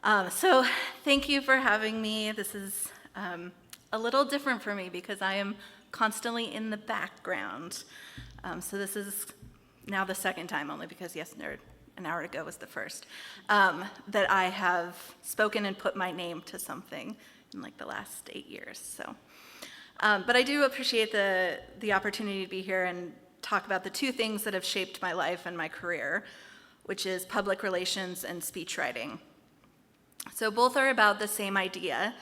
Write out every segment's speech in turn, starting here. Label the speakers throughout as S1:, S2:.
S1: So thank you for having me. This is a little different for me because I am constantly in the background. So this is now the second time, only because an hour ago was the first, that I have spoken and put my name to something in like the last 8 years. So, but I do appreciate the opportunity to be here and talk about the two things that have shaped my life and my career, which is public relations and speechwriting. So both are about the same idea,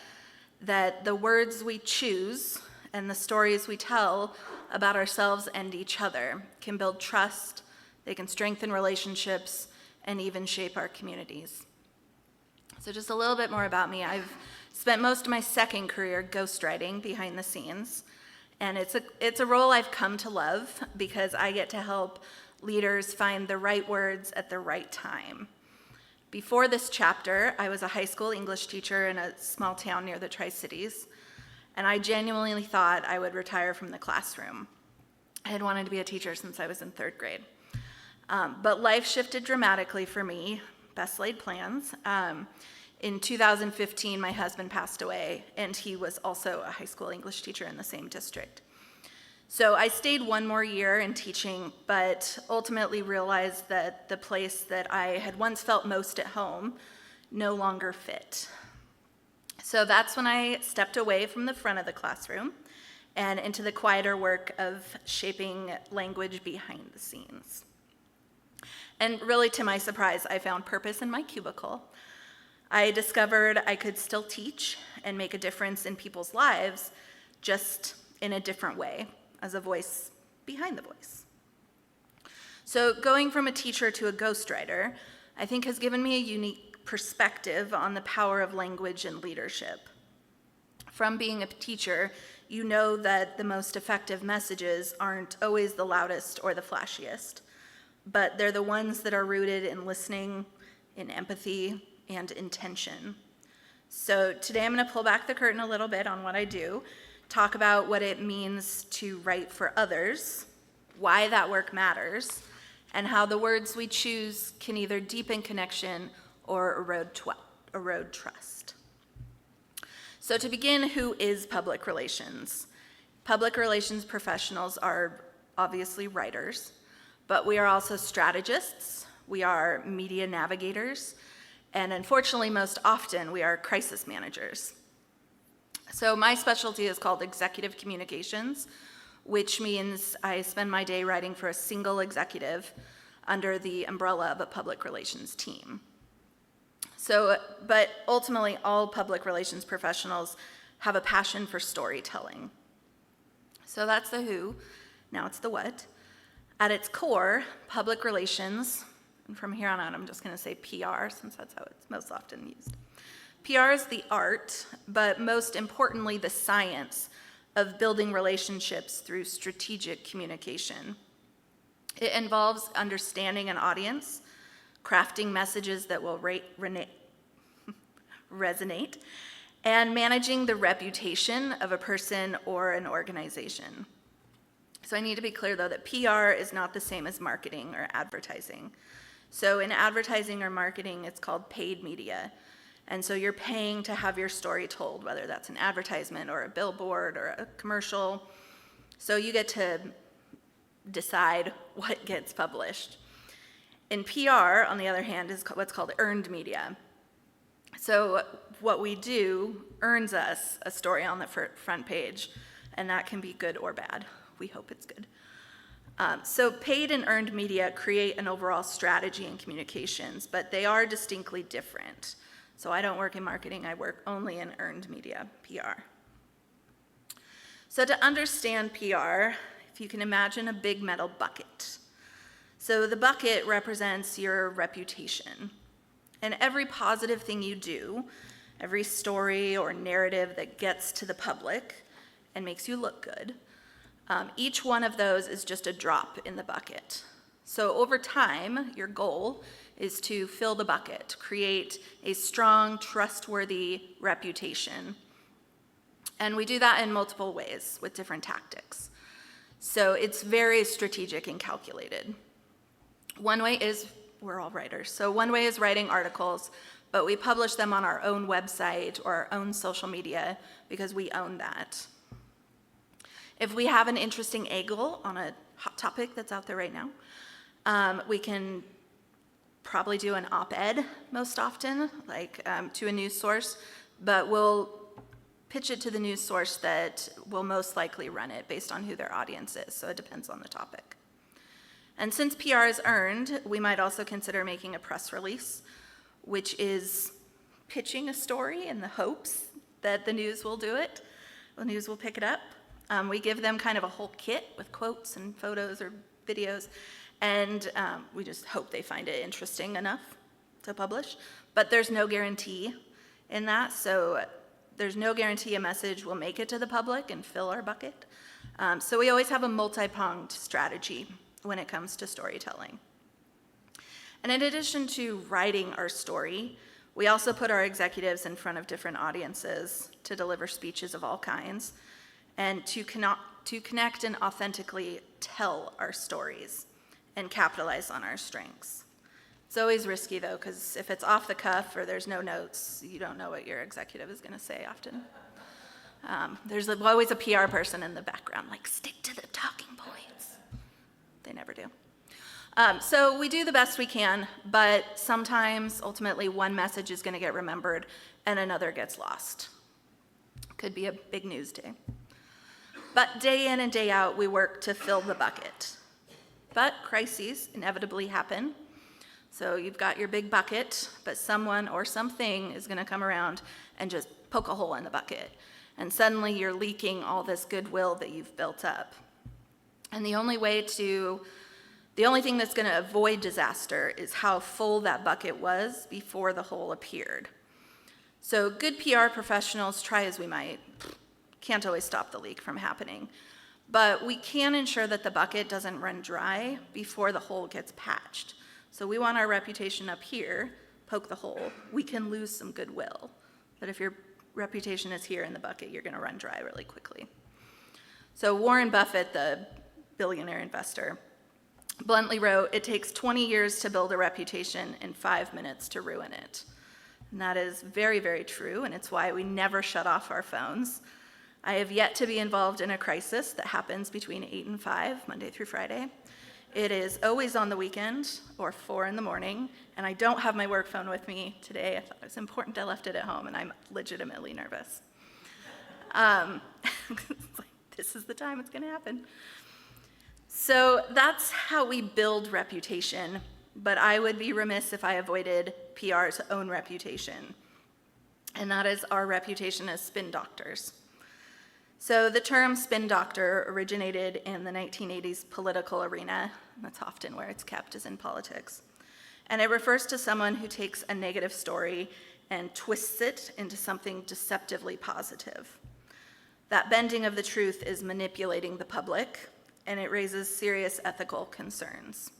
S1: that the words we choose and the stories we tell about ourselves and each other can build trust, they can strengthen relationships, and even shape our communities. So just a little bit more about me. I've spent most of my second career ghostwriting behind the scenes, and it's a role I've come to love because I get to help leaders find the right words at the right time. Before this chapter, I was a high school English teacher in a small town near the Tri-Cities, and I genuinely thought I would retire from the classroom. I had wanted to be a teacher since I was in 3rd grade. But life shifted dramatically for me, best laid plans. In 2015, my husband passed away, and he was also a high school English teacher in the same district. So I stayed one more year in teaching, but ultimately realized that the place that I had once felt most at home no longer fit. So that's when I stepped away from the front of the classroom and into the quieter work of shaping language behind the scenes. And really, to my surprise, I found purpose in my cubicle. I discovered I could still teach and make a difference in people's lives, just in a different way, as a voice behind the voice. So going from a teacher to a ghostwriter, I think has given me a unique perspective on the power of language and leadership. From being a teacher, you know that the most effective messages aren't always the loudest or the flashiest, but they're the ones that are rooted in listening, in empathy, and intention. So today I'm going to pull back the curtain a little bit on what I do, talk about what it means to write for others, why that work matters, and how the words we choose can either deepen connection or erode trust. So to begin, who is public relations? Public relations professionals are obviously writers, but we are also strategists, we are media navigators, and unfortunately, most often, we are crisis managers. So my specialty is called executive communications, which means I spend my day writing for a single executive under the umbrella of a public relations team. So, but ultimately, all public relations professionals have a passion for storytelling. So that's the who, now it's the what. At its core, public relations, and from here on out, I'm just going to say PR, since that's how it's most often used. PR is the art, but most importantly, the science of building relationships through strategic communication. It involves understanding an audience, crafting messages that will resonate, and managing the reputation of a person or an organization. So I need to be clear, though, that PR is not the same as marketing or advertising. So in advertising or marketing, it's called paid media. And so you're paying to have your story told, whether that's an advertisement or a billboard or a commercial. So you get to decide what gets published. In PR, on the other hand, is what's called earned media. So what we do earns us a story on the front page, and that can be good or bad. We hope it's good. So paid and earned media create an overall strategy in communications, but they are distinctly different. So I don't work in marketing, I work only in earned media, PR. So to understand PR, if you can imagine a big metal bucket. So the bucket represents your reputation. And every positive thing you do, every story or narrative that gets to the public and makes you look good, each one of those is just a drop in the bucket. So over time, your goal is to fill the bucket, create a strong, trustworthy reputation. And we do that in multiple ways with different tactics. So it's very strategic and calculated. One way is, we're all writers, so one way is writing articles, but we publish them on our own website or our own social media because we own that. If we have an interesting angle on a hot topic that's out there right now, we can probably do an op-ed most often, like to a news source, but we'll pitch it to the news source that will most likely run it based on who their audience is, so it depends on the topic. And since PR is earned, we might also consider making a press release, which is pitching a story in the hopes that the news will do it, the news will pick it up. We give them kind of a whole kit with quotes and photos or videos, and we just hope they find it interesting enough to publish. But there's no guarantee in that, so there's no guarantee a message will make it to the public and fill our bucket. So we always have a multi-pronged strategy when it comes to storytelling. And in addition to writing our story, we also put our executives in front of different audiences to deliver speeches of all kinds and to connect and authentically tell our stories and capitalize on our strengths. It's always risky though, because if it's off the cuff or there's no notes, you don't know what your executive is going to say often. There's always a PR person in the background, like, stick to the talking points. They never do. So we do the best we can, but sometimes, ultimately, one message is going to get remembered and another gets lost. Could be a big news day. But day in and day out, we work to fill the bucket. But crises inevitably happen. So you've got your big bucket, but someone or something is going to come around and just poke a hole in the bucket. And suddenly you're leaking all this goodwill that you've built up. And the only thing that's going to avoid disaster is how full that bucket was before the hole appeared. So good PR professionals, try as we might, can't always stop the leak from happening. But we can ensure that the bucket doesn't run dry before the hole gets patched. So we want our reputation up here, poke the hole. We can lose some goodwill. But if your reputation is here in the bucket, you're going to run dry really quickly. So Warren Buffett, the billionaire investor, bluntly wrote, "It takes 20 years to build a reputation and 5 minutes to ruin it." And that is very, very true, and it's why we never shut off our phones. I have yet to be involved in a crisis that happens between 8 and 5, Monday through Friday. It is always on the weekend or 4 in the morning, and I don't have my work phone with me today. I thought it was important I left it at home, and I'm legitimately nervous. It's like, this is the time it's going to happen. So that's how we build reputation, but I would be remiss if I avoided PR's own reputation, and that is our reputation as spin doctors. So the term spin doctor originated in the 1980s political arena. That's often where it's kept, is in politics. And it refers to someone who takes a negative story and twists it into something deceptively positive. That bending of the truth is manipulating the public, and it raises serious ethical concerns.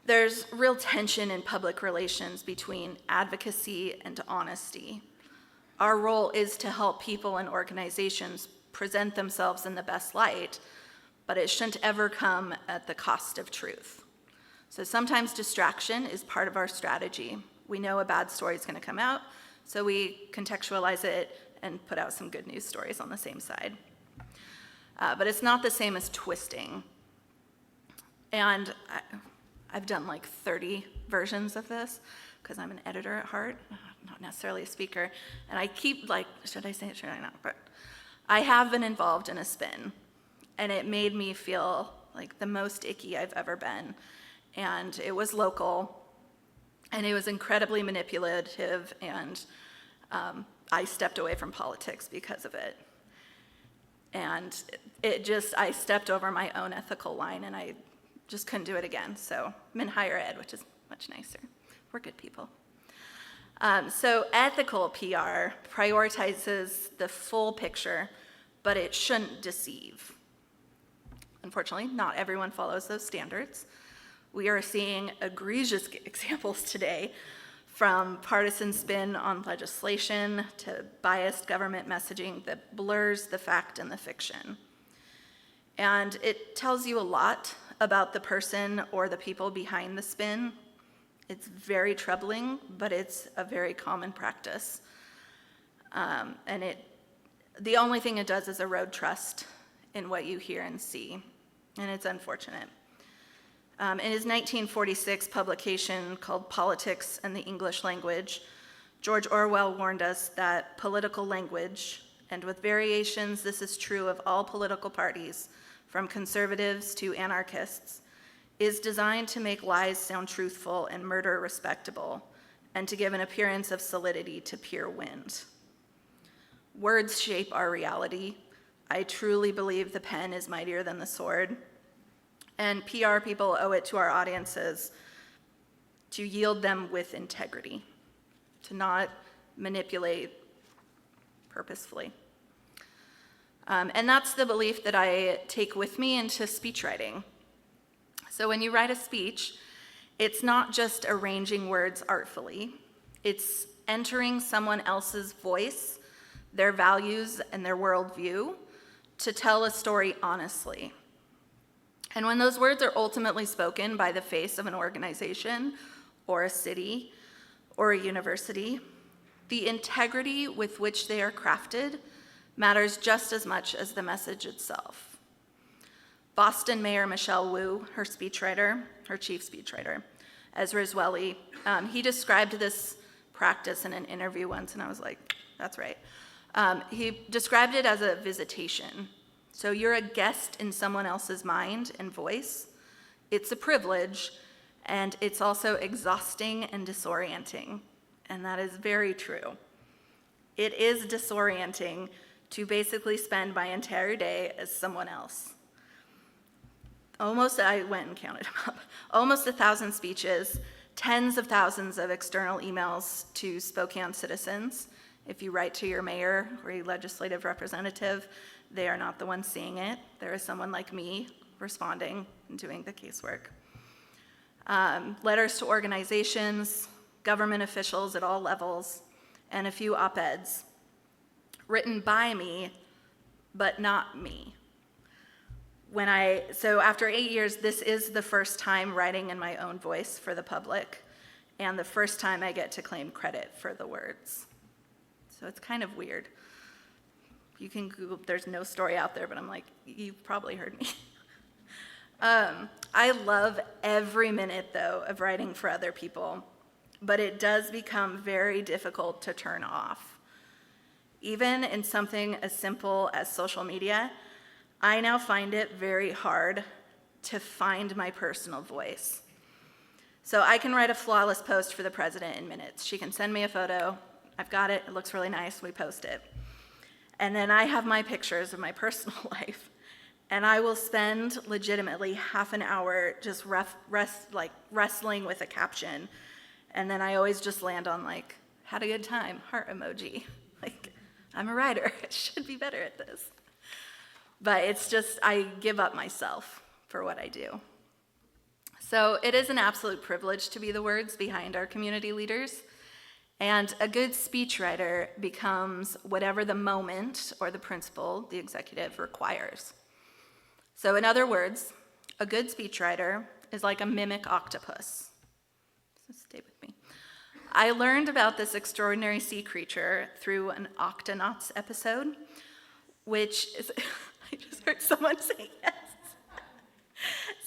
S1: There's real tension in public relations between advocacy and honesty. Our role is to help people and organizations present themselves in the best light, but it shouldn't ever come at the cost of truth. So sometimes distraction is part of our strategy. We know a bad story is going to come out, so we contextualize it and put out some good news stories on the same side. But it's not the same as twisting. And I've done like 30 versions of this because I'm an editor at heart, not necessarily a speaker. And I keep should I say it? Should I not? But I have been involved in a spin, and it made me feel like the most icky I've ever been. And it was local, and it was incredibly manipulative, and I stepped away from politics because of it. And I stepped over my own ethical line, and I just couldn't do it again. So I'm in higher ed, which is much nicer. We're good people. So ethical PR prioritizes the full picture, but it shouldn't deceive. Unfortunately, not everyone follows those standards. We are seeing egregious examples today, from partisan spin on legislation to biased government messaging that blurs the fact and the fiction. And it tells you a lot about the person or the people behind the spin, It's very troubling, but it's a very common practice. The only thing it does is erode trust in what you hear and see, and it's unfortunate. In his 1946 publication called Politics and the English Language, George Orwell warned us that political language, and with variations, this is true of all political parties, from conservatives to anarchists, is designed to make lies sound truthful and murder respectable, and to give an appearance of solidity to pure wind. Words shape our reality. I truly believe the pen is mightier than the sword, and PR people owe it to our audiences to yield them with integrity, to not manipulate purposefully. And that's the belief that I take with me into speechwriting. So when you write a speech, it's not just arranging words artfully. It's entering someone else's voice, their values, and their worldview to tell a story honestly. And when those words are ultimately spoken by the face of an organization or a city or a university, the integrity with which they are crafted matters just as much as the message itself. Boston Mayor Michelle Wu, her chief speechwriter, Ezra Zweli, he described this practice in an interview once, and I was like, that's right. He described it as a visitation. So you're a guest in someone else's mind and voice. It's a privilege, and it's also exhausting and disorienting, and that is very true. It is disorienting to basically spend my entire day as someone else. I went and counted them up, almost 1,000 speeches, tens of thousands of external emails to Spokane citizens. If you write to your mayor or your legislative representative, they are not the ones seeing it. There is someone like me responding and doing the casework. Letters to organizations, government officials at all levels, and a few op-eds written by me, but not me. So after 8 years, this is the first time writing in my own voice for the public, and the first time I get to claim credit for the words. So it's kind of weird. You can Google, there's no story out there, but I'm like, you've probably heard me. I love every minute, though, of writing for other people, but it does become very difficult to turn off. Even in something as simple as social media, I now find it very hard to find my personal voice. So I can write a flawless post for the president in minutes. She can send me a photo. I've got it. It looks really nice. We post it. And then I have my pictures of my personal life. And I will spend legitimately half an hour just wrestling with a caption. And then I always just land on had a good time, heart emoji. I'm a writer. I should be better at this. But it's just, I give up myself for what I do. So it is an absolute privilege to be the words behind our community leaders. And a good speechwriter becomes whatever the moment or the principal, the executive, requires. So in other words, a good speechwriter is like a mimic octopus. So stay with me. I learned about this extraordinary sea creature through an Octonauts episode, which is, I just heard someone say yes.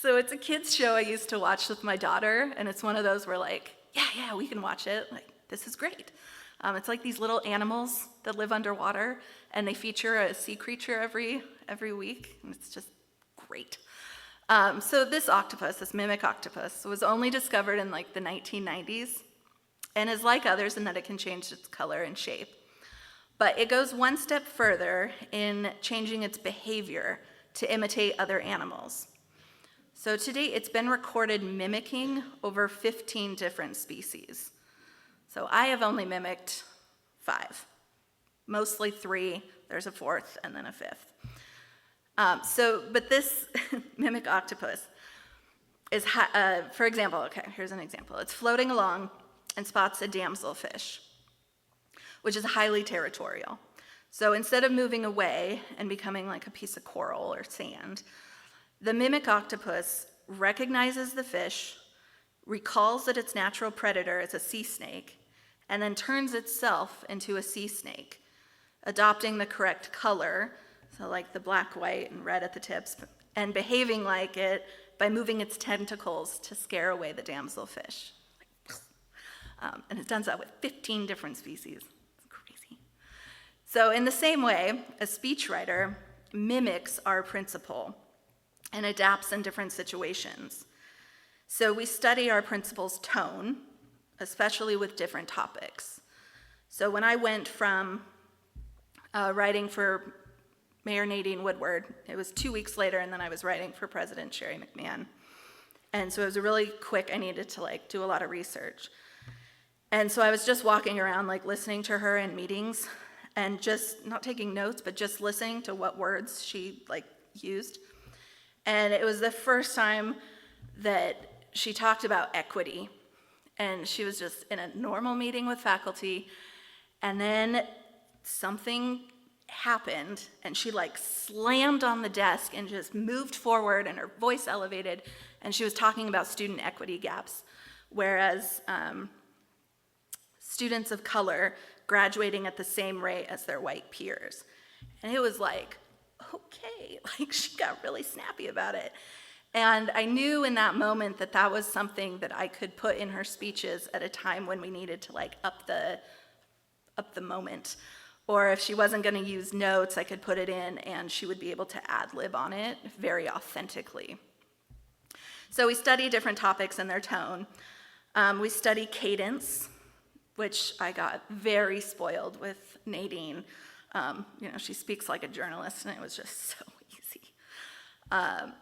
S1: So it's a kids show I used to watch with my daughter, and it's one of those where yeah, we can watch it. This is great. It's like these little animals that live underwater, and they feature a sea creature every week, and it's just great. So this octopus, this mimic octopus, was only discovered in the 1990s, and is like others in that it can change its color and shape. But it goes one step further in changing its behavior to imitate other animals. So to date, it's been recorded mimicking over 15 different species. So I have only mimicked 5, mostly 3, there's a 4th, and then a 5th. But this mimic octopus is, for example, here's an example. It's floating along and spots a damselfish, which is highly territorial. So instead of moving away and becoming like a piece of coral or sand, the mimic octopus recognizes the fish, recalls that its natural predator is a sea snake, and then turns itself into a sea snake, adopting the correct color, so like the black, white, and red at the tips, and behaving like it by moving its tentacles to scare away the damselfish. And it does that with 15 different species. It's crazy. So in the same way, a speechwriter mimics our principle and adapts in different situations. So we study our principle's tone, especially with different topics. So when I went from writing for Mayor Nadine Woodward, it was 2 weeks later, and then I was writing for President Shari McMahan. And so it was really quick. I needed to do a lot of research. And so I was just walking around listening to her in meetings and just not taking notes, but just listening to what words she used. And it was the first time that she talked about equity. And she was just in a normal meeting with faculty, and then something happened, and she slammed on the desk and just moved forward, and her voice elevated, and she was talking about student equity gaps, whereas students of color graduating at the same rate as their white peers. And it was okay, she got really snappy about it. And I knew in that moment that that was something that I could put in her speeches at a time when we needed to up the moment. Or if she wasn't going to use notes, I could put it in and she would be able to ad-lib on it very authentically. So we study different topics and their tone. We study cadence, which I got very spoiled with Nadine. She speaks like a journalist, and it was just so easy.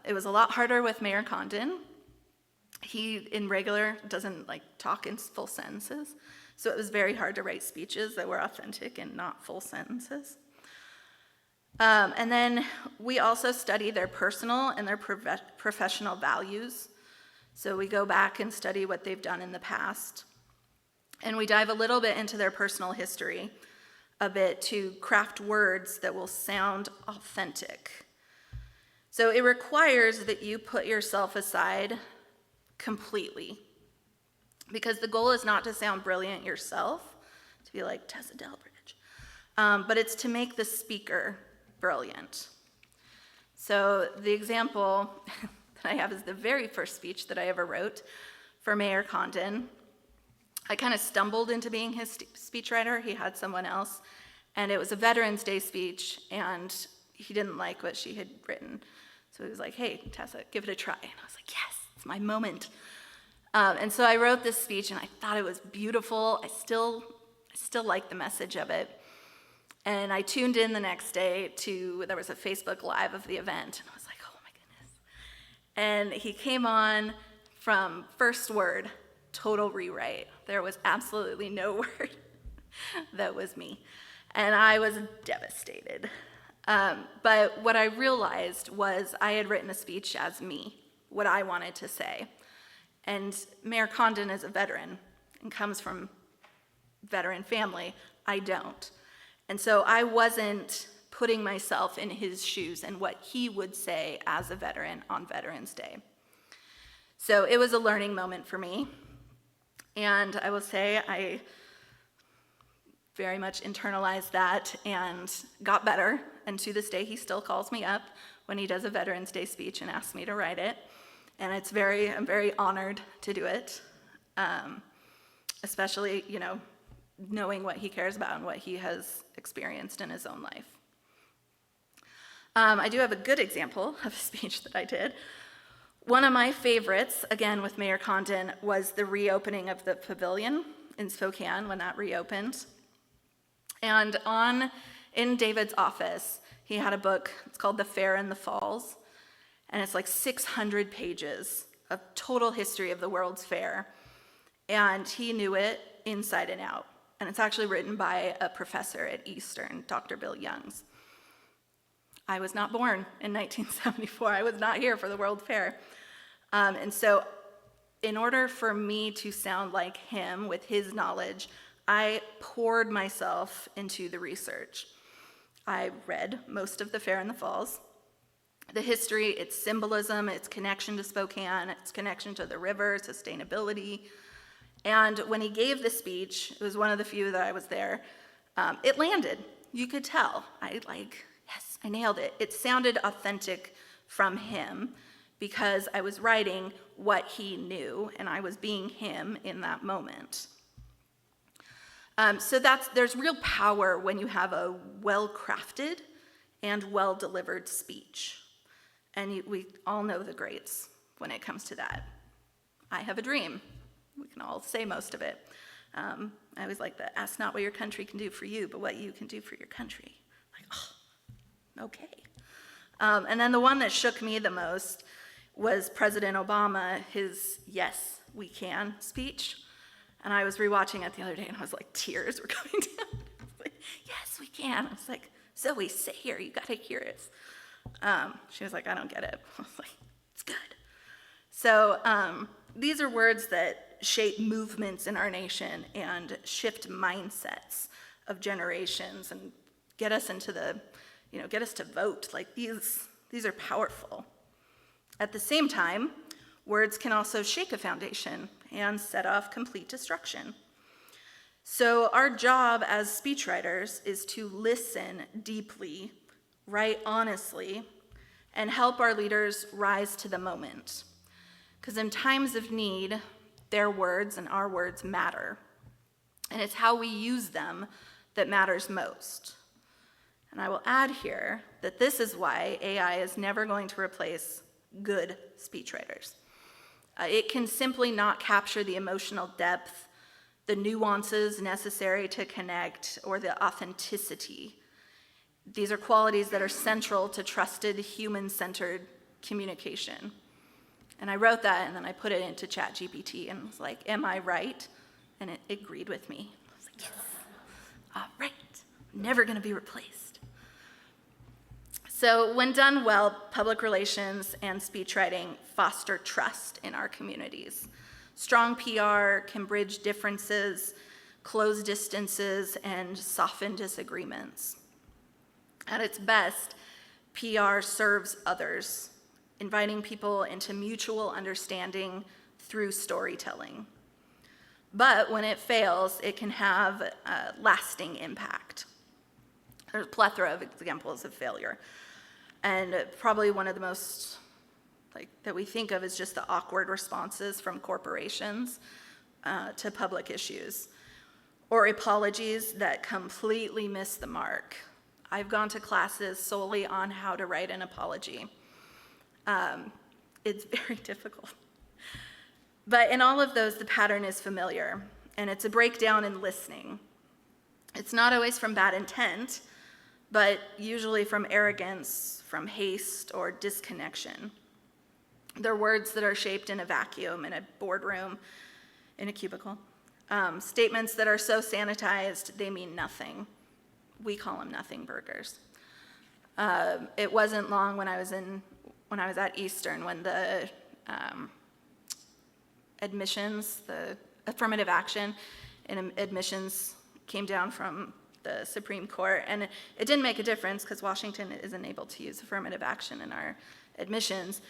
S1: It was a lot harder with Mayor Condon. He, in regular, doesn't talk in full sentences. So it was very hard to write speeches that were authentic and not full sentences. And then we also study their personal and their professional values. So we go back and study what they've done in the past. And we dive a little bit into their personal history, a bit, to craft words that will sound authentic. So it requires that you put yourself aside completely, because the goal is not to sound brilliant yourself, to be like Tessa Delbridge, but it's to make the speaker brilliant. So the example that I have is the very first speech that I ever wrote for Mayor Condon. I kind of stumbled into being his speechwriter. He had someone else, and it was a Veterans Day speech, and he didn't like what she had written. So he was like, "Hey, Tessa, give it a try." And I was like, yes, it's my moment. And so I wrote this speech, and I thought it was beautiful. I still like the message of it. And I tuned in the next day there was a Facebook Live of the event, and I was like, oh my goodness. And he came on from first word, total rewrite. There was absolutely no word that was me. And I was devastated. But what I realized was I had written a speech as me, what I wanted to say. And Mayor Condon is a veteran and comes from veteran family. I don't. And so I wasn't putting myself in his shoes and what he would say as a veteran on Veterans Day. So it was a learning moment for me. And I will say I very much internalized that and got better. And to this day, he still calls me up when he does a Veterans Day speech and asks me to write it. And I'm very honored to do it, especially, knowing what he cares about and what he has experienced in his own life. I do have a good example of a speech that I did. One of my favorites, again with Mayor Condon, was the reopening of the pavilion in Spokane when that reopened. And in David's office, he had a book. It's called The Fair and the Falls. And it's 600 pages of total history of the World's Fair. And he knew it inside and out. And it's actually written by a professor at Eastern, Dr. Bill Youngs. I was not born in 1974. I was not here for the World Fair. And so in order for me to sound like him with his knowledge, I poured myself into the research. I read most of The Fair and the Falls. The history, its symbolism, its connection to Spokane, its connection to the river, sustainability. And when he gave the speech, it was one of the few that I was there, it landed. You could tell. Yes, I nailed it. It sounded authentic from him because I was writing what he knew, and I was being him in that moment. So there's real power when you have a well-crafted and well-delivered speech. And we all know the greats when it comes to that. I have a dream. We can all say most of it. I always like the ask not what your country can do for you, but what you can do for your country. Okay. And then the one that shook me the most was President Obama, his "Yes, we can" speech. And I was rewatching it the other day, and I was like, tears were coming down. I was like, yes, we can. I was like, Zoe, sit here. You got to hear it. She was like, I don't get it. I was like, it's good. So these are words that shape movements in our nation and shift mindsets of generations and get us into get us to vote. These are powerful. At the same time, words can also shake a foundation and set off complete destruction. So our job as speechwriters is to listen deeply, write honestly, and help our leaders rise to the moment. Because in times of need, their words and our words matter. And it's how we use them that matters most. And I will add here that this is why AI is never going to replace good speechwriters. It can simply not capture the emotional depth, the nuances necessary to connect, or the authenticity. These are qualities that are central to trusted, human-centered communication. And I wrote that, and then I put it into ChatGPT, and was like, am I right? And it agreed with me. I was like, yes, all right, never gonna be replaced. So when done well, public relations and speechwriting foster trust in our communities. Strong PR can bridge differences, close distances, and soften disagreements. At its best, PR serves others, inviting people into mutual understanding through storytelling. But when it fails, it can have a lasting impact. There's a plethora of examples of failure. And probably one of the most that we think of is just the awkward responses from corporations to public issues, or apologies that completely miss the mark. I've gone to classes solely on how to write an apology. It's very difficult. But in all of those, the pattern is familiar, and it's a breakdown in listening. It's not always from bad intent, but usually from arrogance, from haste, or disconnection. They're words that are shaped in a vacuum, in a boardroom, in a cubicle. Statements that are so sanitized, they mean nothing. We call them nothing burgers. It wasn't long when I was at Eastern when the admissions, the affirmative action in admissions came down from the Supreme Court, and it didn't make a difference because Washington isn't able to use affirmative action in our admissions,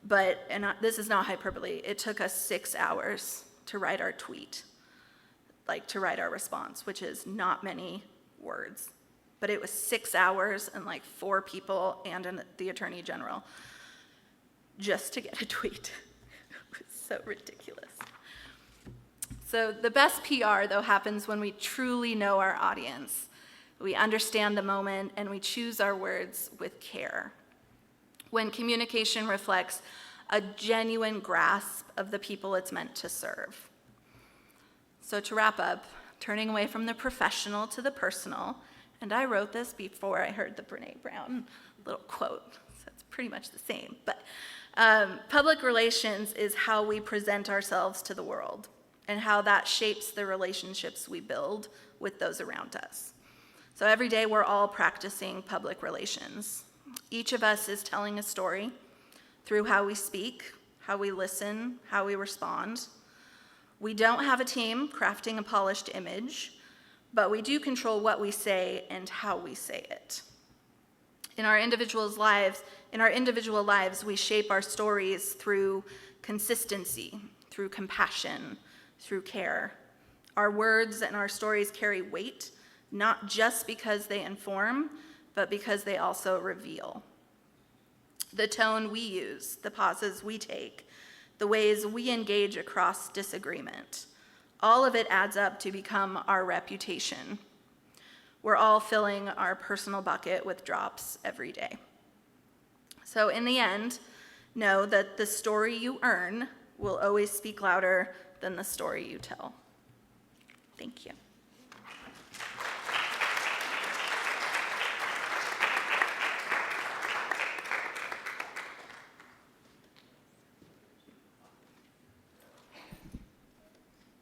S1: but, and this is not hyperbole, it took us 6 hours to write our tweet, to write our response, which is not many words, but it was 6 hours and 4 people and the Attorney General just to get a tweet. It was so ridiculous. So the best PR, though, happens when we truly know our audience. We understand the moment, and we choose our words with care. When communication reflects a genuine grasp of the people it's meant to serve. So to wrap up, turning away from the professional to the personal, and I wrote this before I heard the Brené Brown little quote, so it's pretty much the same. But public relations is how we present ourselves to the world, and how that shapes the relationships we build with those around us. So every day we're all practicing public relations. Each of us is telling a story through how we speak, how we listen, how we respond. We don't have a team crafting a polished image, but we do control what we say and how we say it. In our individual lives, we shape our stories through consistency, through compassion, through care. Our words and our stories carry weight, not just because they inform, but because they also reveal. The tone we use, the pauses we take, the ways we engage across disagreement, all of it adds up to become our reputation. We're all filling our personal bucket with drops every day. So in the end, know that the story you earn will always speak louder than the story you tell. Thank you.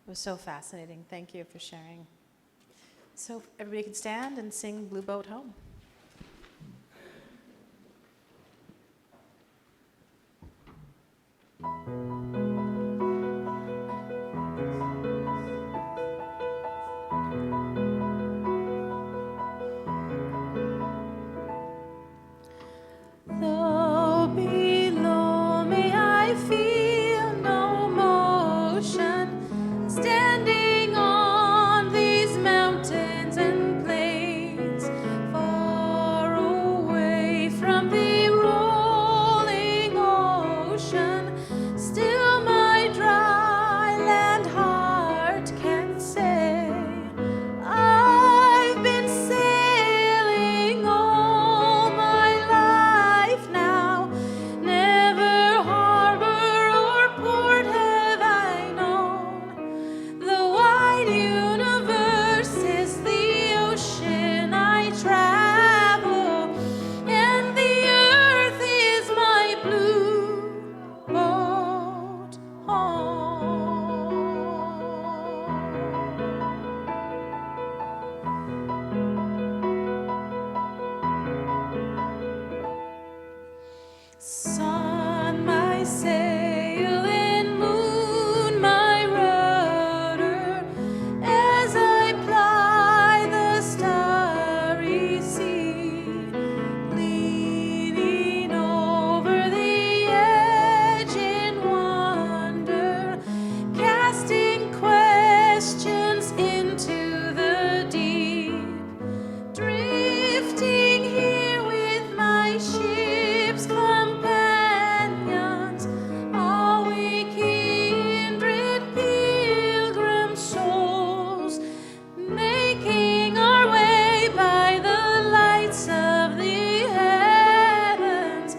S2: It was so fascinating. Thank you for sharing. So everybody can stand and sing Blue Boat Home. Though below me I feel no motion, standing on these mountains and plains, far away from the rolling ocean, still my dry land heart can say, I've been sailing all my life now, never harbor or port have I known. The wide universe is the ocean I travel, and the earth is my blue boat home. Sun, my sail, and moon, my rudder, as I ply the starry sea, leaning over the edge in wonder, casting questions into the deep. Drifting here with my ship's companions, all we kindred pilgrim souls, making our way by the lights of the heavens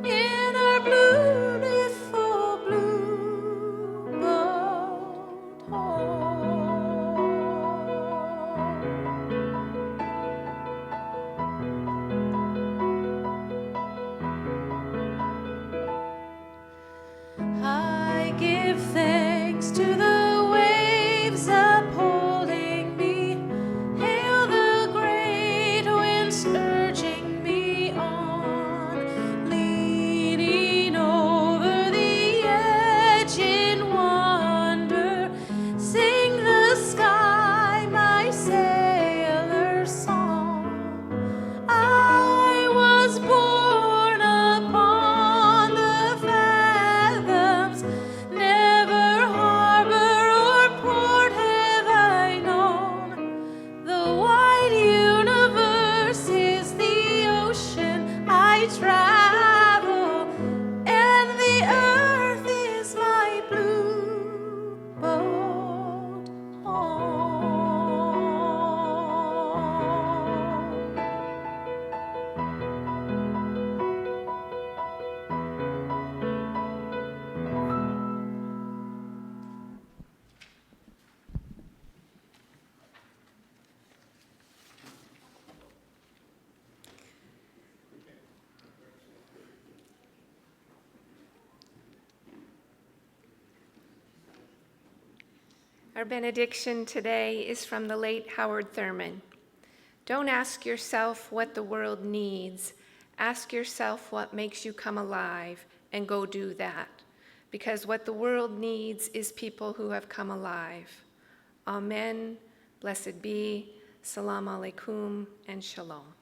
S2: in our beautiful blue boat home. I give thanks to the waves upholding me, hail the great winds urging me on, leaning over the edge in wonder, sing the sky my sailor's song. I was born upon the fathoms, never harbor or port have I known. The wide universe is the ocean I travel, and the earth is my blue boat home.
S3: Our benediction today is from the late Howard Thurman. Don't ask yourself what the world needs. Ask yourself what makes you come alive, and go do that. Because what the world needs is people who have come alive. Amen. Blessed be. Salam alaikum and shalom.